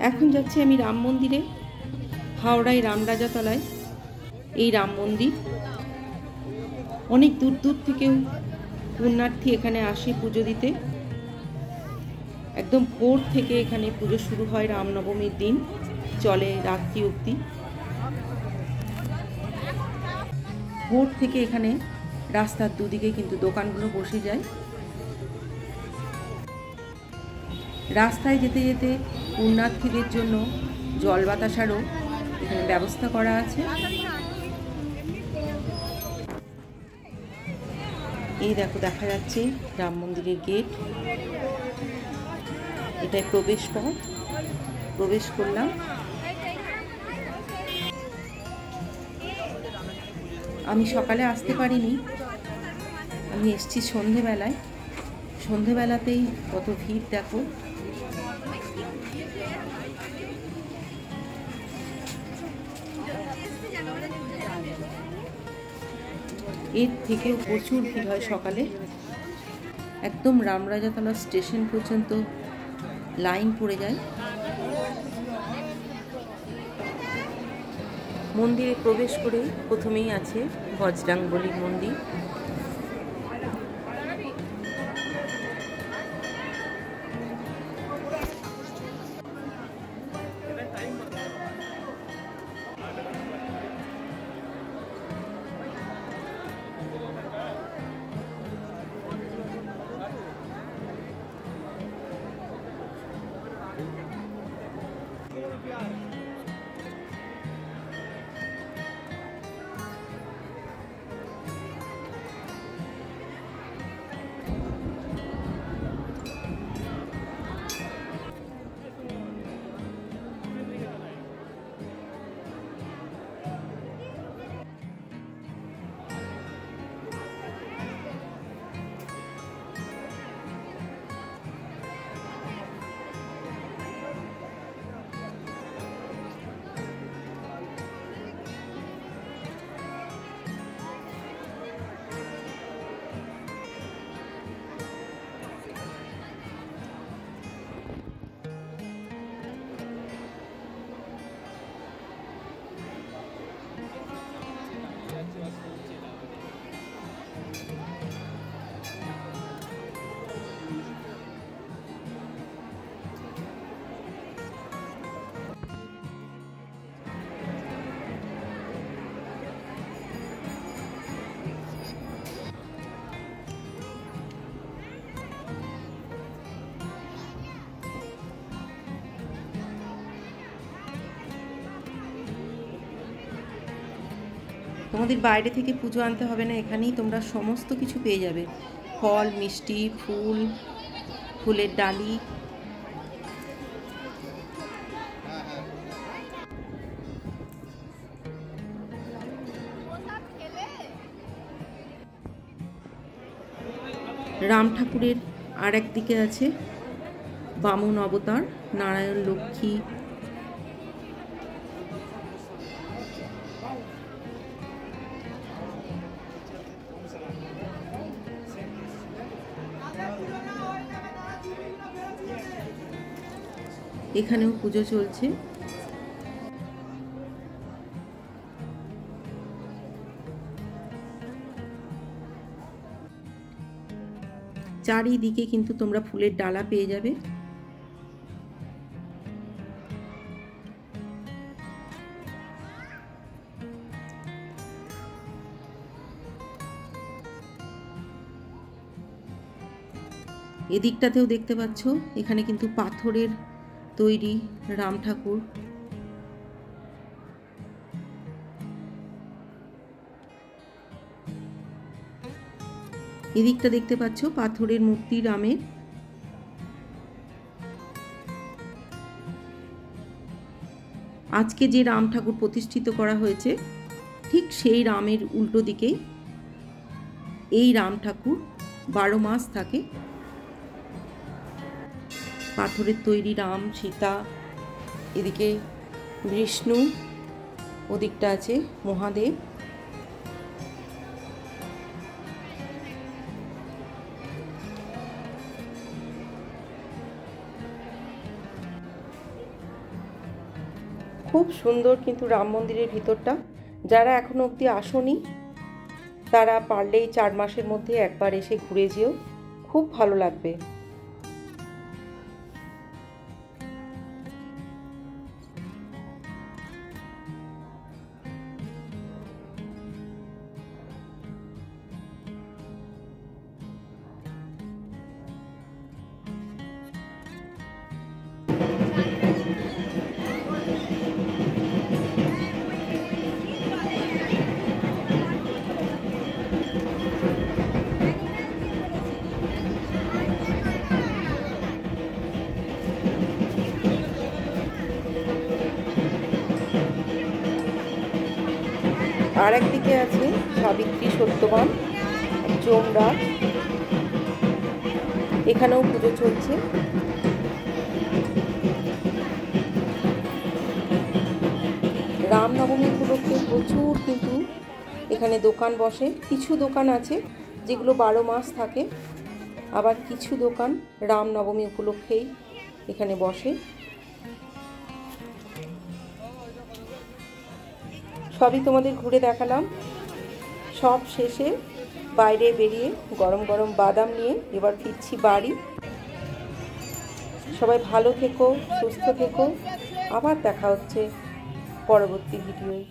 এখন যাচ্ছি আমি রাম মন্দিরে, হাওড়ায় রামরাজাতলায় এই রাম মন্দির। অনেক দূর দূর থেকেও পুণ্যার্থী এখানে আসে পুজো দিতে। একদম ভোর থেকে এখানে পুজো শুরু হয়, রামনবমীর দিন চলে রাত্রি অবধি। ভোর থেকে এখানে রাস্তার দুদিকে কিন্তু দোকানগুলো বসে যায়। রাস্তায় যেতে যেতে পুণ্যার্থীদের জন্য জল বাতাসারও এখানে ব্যবস্থা করা আছে। এই দেখো, দেখা যাচ্ছে রাম মন্দিরের গেট, এটাই প্রবেশ পথ। প্রবেশ করলাম। আমি সকালে আসতে পারিনি, আমি এসেছি সন্ধেবেলায়। সন্ধেবেলাতেই কত ভিড় দেখো। এর থেকেও প্রচুর ভিড় হয় সকালে। একদম রামরাজাতলা স্টেশন পর্যন্ত লাইন পড়ে যায়। মন্দিরে প্রবেশ করে প্রথমেই আছে বজরাঙ্গবলীর মন্দির। তোমাদের বাইরে থেকে পুজো আনতে হবে না, এখানেই তোমরা সমস্ত কিছু পেয়ে যাবে। ফল, মিষ্টি, ফুল, ফুলের ডালি। রাম ঠাকুরের আর একদিকে আছে বামন অবতার, নারায়ণ, লক্ষ্মী। এখানেও পুজো চলছে। চারিদিকে কিন্তু তোমরা ফুলের ডালা পেয়ে যাবে। এদিকটাতেও দেখতে পাচ্ছ, এখানে কিন্তু পাথরের তৈরি রাম ঠাকুর। এদিকটা দেখতে পাচ্ছ পাথরের মূর্তি রামের। আজকে যে রাম ঠাকুর প্রতিষ্ঠিত করা হয়েছে ঠিক সেই রামের উল্টো দিকে এই রাম ঠাকুর 12 মাস থাকে। পাথরের তৈরি রাম, সীতা, এদিকে বিষ্ণু, ওদিকটা আছে মহাদেব। খুব সুন্দর কিন্তু রাম মন্দিরের ভিতরটা। যারা এখনো অবধি আসোনি তারা পারলেই 4 মাসের মধ্যে একবার এসে ঘুরে যেও, খুব ভালো লাগবে। আর একদিকে আছে সাবিত্রী, সত্যবান, যমরাজ, এখানেও পুজো চলছে। রামনবমী উপলক্ষে প্রচুর কিন্তু এখানে দোকান বসে। কিছু দোকান আছে যেগুলো 12 মাস থাকে, আবার কিছু দোকান রামনবমী উপলক্ষেই এখানে বসে। সবই তোমাদের ঘুরে দেখালাম। সব শেষে বাইরে বেরিয়ে গরম গরম বাদাম নিয়ে এবার ফিরছি বাড়ি। সবাই ভালো থেকো, সুস্থ থেকো, আবার দেখা হচ্ছে পরবর্তী ভিডিওয়।